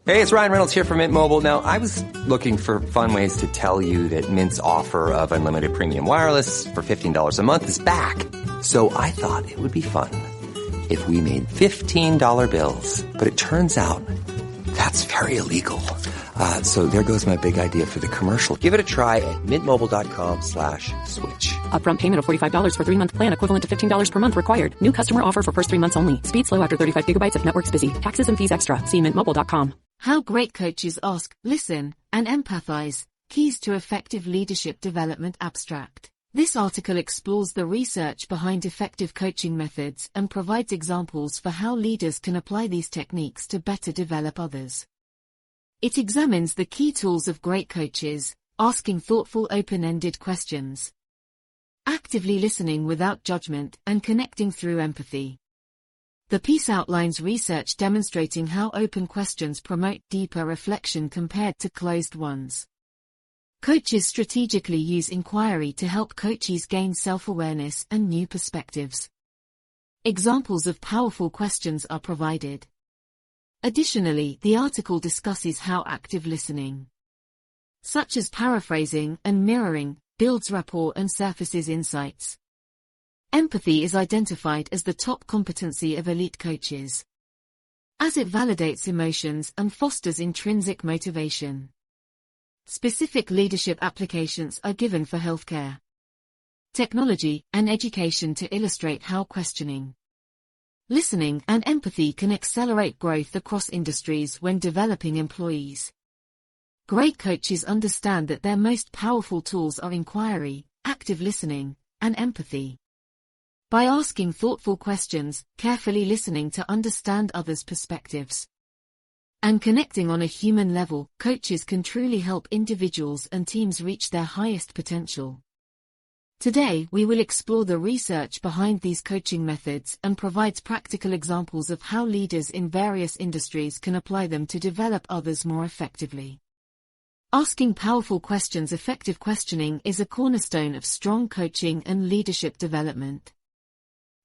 Hey, it's Ryan Reynolds here from Mint Mobile. Now, I was looking for fun ways to tell you that Mint's offer of unlimited premium wireless for $15 a month is back. So I thought it would be fun if we made $15 bills. But it turns out that's very illegal. So there goes my big idea for the commercial. Give it a try at mintmobile.com/switch. Upfront payment of $45 for 3-month plan equivalent to $15 per month required. New customer offer for first 3 months only. Speed slow after 35 gigabytes if network's busy. Taxes and fees extra. See mintmobile.com. How great coaches ask, listen, and empathize. Keys to effective leadership development abstract. This article explores the research behind effective coaching methods and provides examples for how leaders can apply these techniques to better develop others. It examines the key tools of great coaches, asking thoughtful open-ended questions, actively listening without judgment, and connecting through empathy. The piece outlines research demonstrating how open questions promote deeper reflection compared to closed ones. Coaches strategically use inquiry to help coachees gain self-awareness and new perspectives. Examples of powerful questions are provided. Additionally, the article discusses how active listening, such as paraphrasing and mirroring, builds rapport and surfaces insights. Empathy is identified as the top competency of elite coaches, as it validates emotions and fosters intrinsic motivation. Specific leadership applications are given for healthcare, technology, and education to illustrate how questioning, listening, and empathy can accelerate growth across industries when developing employees. Great coaches understand that their most powerful tools are inquiry, active listening, and empathy. By asking thoughtful questions, carefully listening to understand others' perspectives, and connecting on a human level, coaches can truly help individuals and teams reach their highest potential. Today, we will explore the research behind these coaching methods and provide practical examples of how leaders in various industries can apply them to develop others more effectively. Asking powerful questions. Effective questioning is a cornerstone of strong coaching and leadership development.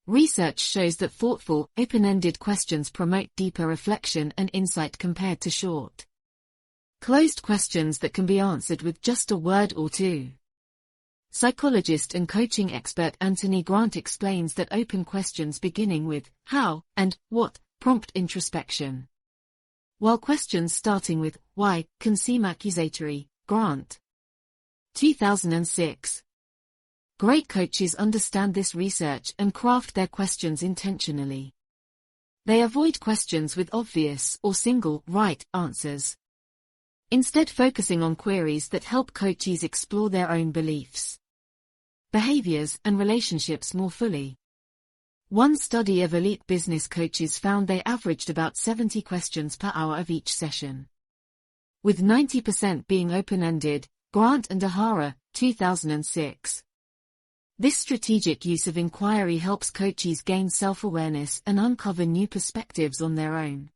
Research shows that thoughtful, open-ended questions promote deeper reflection and insight compared to short, closed questions that can be answered with just a word or two. Psychologist and coaching expert Anthony Grant explains that open questions beginning with how and what prompt introspection, while questions starting with why can seem accusatory. Grant, 2006. Great coaches understand this research and craft their questions intentionally. They avoid questions with obvious or single right answers, instead focusing on queries that help coaches explore their own beliefs, behaviors, and relationships more fully. One study of elite business coaches found they averaged about 70 questions per hour of each session, with 90% being open-ended. Grant and Ahara, 2006. This strategic use of inquiry helps coaches gain self-awareness and uncover new perspectives on their own.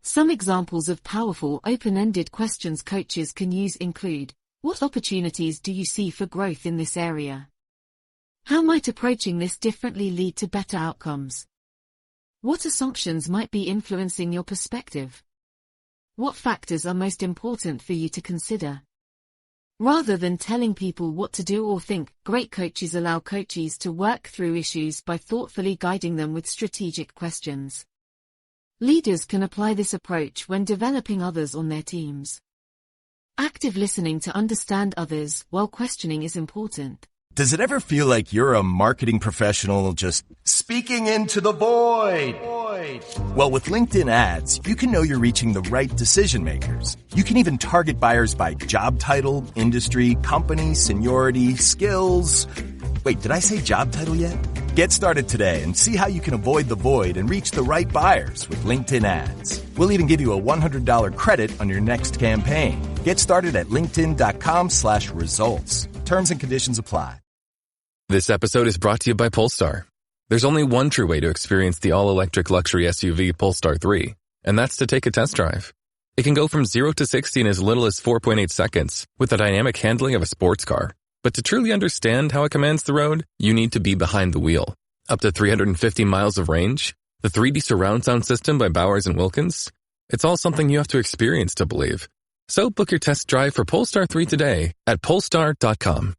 Some examples of powerful open-ended questions coaches can use include: what opportunities do you see for growth in this area? How might approaching this differently lead to better outcomes? What assumptions might be influencing your perspective? What factors are most important for you to consider? Rather than telling people what to do or think, great coaches allow coaches to work through issues by thoughtfully guiding them with strategic questions. Leaders can apply this approach when developing others on their teams. Active listening to understand others while questioning is important. Does it ever feel like you're a marketing professional just speaking into the void? Well, with LinkedIn ads, you can know you're reaching the right decision makers. You can even target buyers by job title, industry, company, seniority, skills. Wait, did I say job title yet? Get started today and see how you can avoid the void and reach the right buyers with LinkedIn ads. We'll even give you a $100 credit on your next campaign. Get started at linkedin.com/results. Terms and conditions apply. This episode is brought to you by Polestar. There's only one true way to experience the all-electric luxury SUV Polestar 3, and that's to take a test drive. It can go from 0 to 60 in as little as 4.8 seconds with the dynamic handling of a sports car. But to truly understand how it commands the road, you need to be behind the wheel. Up to 350 miles of range, the 3D surround sound system by Bowers & Wilkins, It's all something you have to experience to believe. So book your test drive for Polestar 3 today at Polestar.com.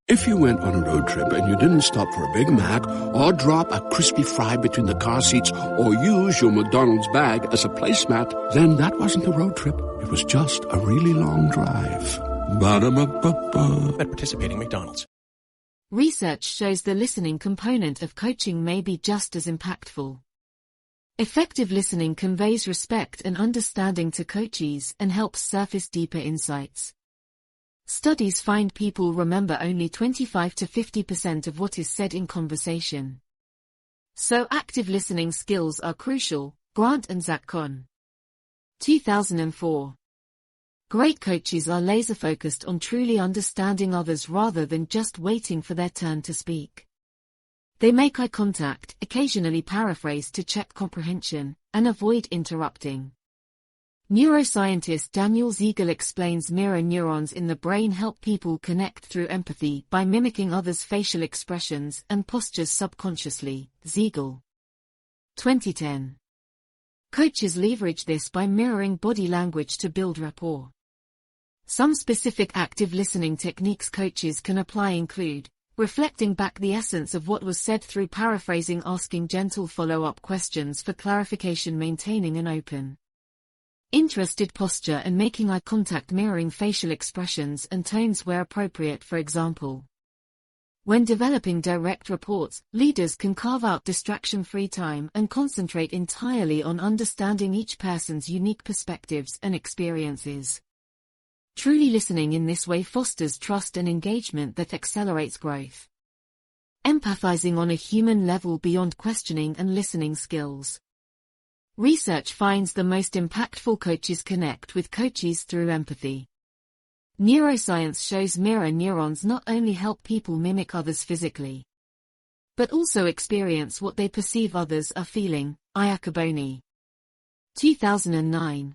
If you went on a road trip and you didn't stop for a Big Mac or drop a crispy fry between the car seats or use your McDonald's bag as a placemat, then that wasn't a road trip. It was just a really long drive. Ba-da-ba-ba-ba. At participating McDonald's. Research shows the listening component of coaching may be just as impactful. Effective listening conveys respect and understanding to coachees and helps surface deeper insights. Studies find people remember only 25 to 50% of what is said in conversation. So active listening skills are crucial. Grant and Zach Kohn. 2004. Great coaches are laser-focused on truly understanding others rather than just waiting for their turn to speak. They make eye contact, occasionally paraphrase to check comprehension, and avoid interrupting. Neuroscientist Daniel Siegel explains mirror neurons in the brain help people connect through empathy by mimicking others' facial expressions and postures subconsciously. Siegel. 2010. Coaches leverage this by mirroring body language to build rapport. Some specific active listening techniques coaches can apply include reflecting back the essence of what was said through paraphrasing, asking gentle follow-up questions for clarification, maintaining an open, interested posture, and making eye contact, mirroring facial expressions and tones where appropriate. For example, when developing direct reports, leaders can carve out distraction-free time and concentrate entirely on understanding each person's unique perspectives and experiences. Truly listening in this way fosters trust and engagement that accelerates growth. Empathizing on a human level beyond questioning and listening skills. Research finds the most impactful coaches connect with coachees through empathy. Neuroscience shows mirror neurons not only help people mimic others physically, but also experience what they perceive others are feeling. Iacoboni. 2009.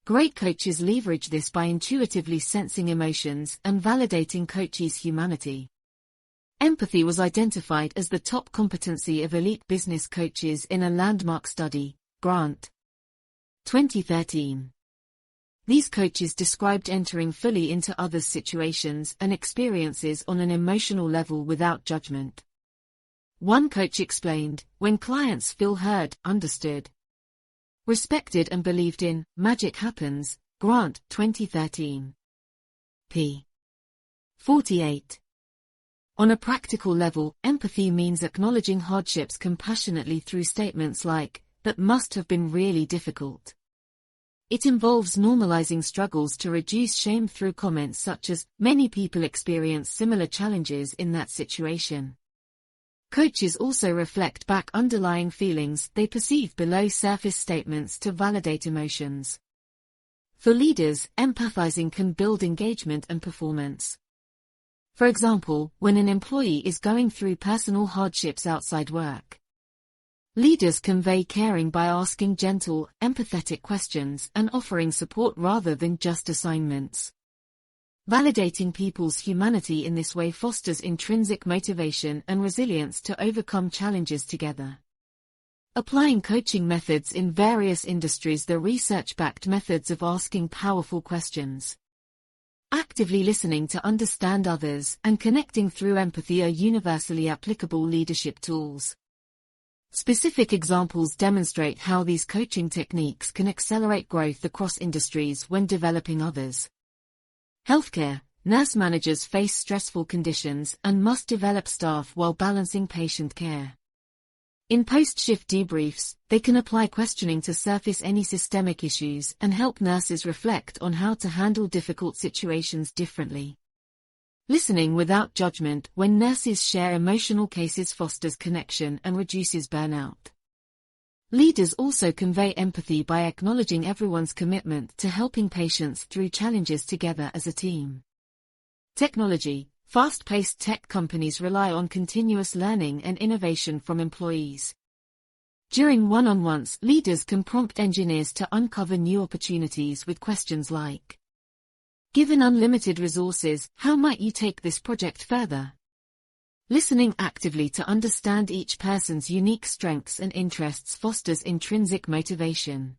Great coaches leverage this by intuitively sensing emotions and validating coachees' humanity. Empathy was identified as the top competency of elite business coaches in a landmark study. Grant. 2013. These coaches described entering fully into others' situations and experiences on an emotional level without judgment. One coach explained, when clients feel heard, understood, respected and believed in, magic happens. Grant, 2013. p. 48. On a practical level, empathy means acknowledging hardships compassionately through statements like, that must have been really difficult. It involves normalizing struggles to reduce shame through comments such as, many people experience similar challenges in that situation. Coaches also reflect back underlying feelings they perceive below surface statements to validate emotions. For leaders, empathizing can build engagement and performance. For example, when an employee is going through personal hardships outside work, leaders convey caring by asking gentle, empathetic questions and offering support rather than just assignments. Validating people's humanity in this way fosters intrinsic motivation and resilience to overcome challenges together. Applying coaching methods in various industries. The research-backed methods of asking powerful questions, actively listening to understand others, and connecting through empathy are universally applicable leadership tools. Specific examples demonstrate how these coaching techniques can accelerate growth across industries when developing others. Healthcare, nurse managers face stressful conditions and must develop staff while balancing patient care. In post-shift debriefs, they can apply questioning to surface any systemic issues and help nurses reflect on how to handle difficult situations differently. Listening without judgment when nurses share emotional cases fosters connection and reduces burnout. Leaders also convey empathy by acknowledging everyone's commitment to helping patients through challenges together as a team. Technology. Fast-paced tech companies rely on continuous learning and innovation from employees. During one-on-ones, leaders can prompt engineers to uncover new opportunities with questions like, given unlimited resources, how might you take this project further? Listening actively to understand each person's unique strengths and interests fosters intrinsic motivation.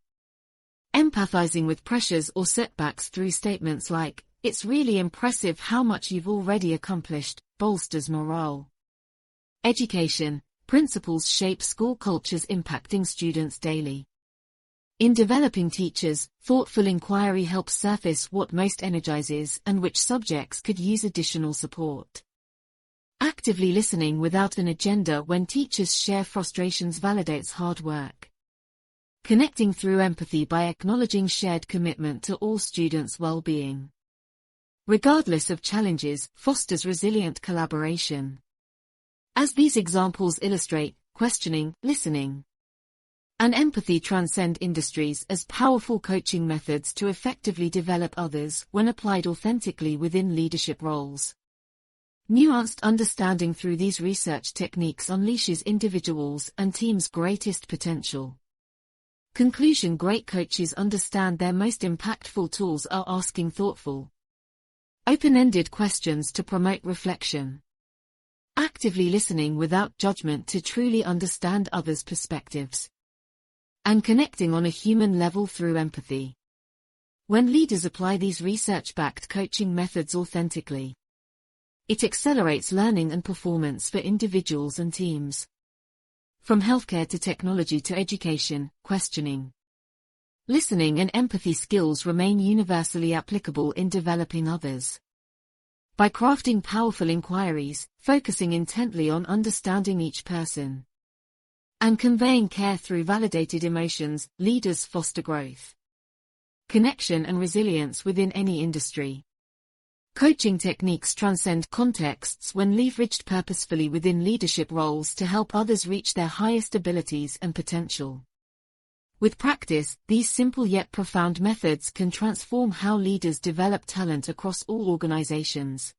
Empathizing with pressures or setbacks through statements like, "It's really impressive how much you've already accomplished," bolsters morale. Education. Principals shape school cultures impacting students daily. In developing teachers, thoughtful inquiry helps surface what most energizes and which subjects could use additional support. Actively listening without an agenda when teachers share frustrations validates hard work. Connecting through empathy by acknowledging shared commitment to all students' well-being. Regardless of challenges, fosters resilient collaboration. As these examples illustrate, questioning, listening, and empathy transcend industries as powerful coaching methods to effectively develop others when applied authentically within leadership roles. Nuanced understanding through these research techniques unleashes individuals' and teams' greatest potential. Conclusion: great coaches understand their most impactful tools are asking thoughtful, open-ended questions to promote reflection, actively listening without judgment to truly understand others' perspectives, and connecting on a human level through empathy. When leaders apply these research-backed coaching methods authentically, it accelerates learning and performance for individuals and teams. From healthcare to technology to education, questioning, listening and empathy skills remain universally applicable in developing others. By crafting powerful inquiries, focusing intently on understanding each person, and conveying care through validated emotions, leaders foster growth, connection and resilience within any industry. Coaching techniques transcend contexts when leveraged purposefully within leadership roles to help others reach their highest abilities and potential. With practice, these simple yet profound methods can transform how leaders develop talent across all organizations.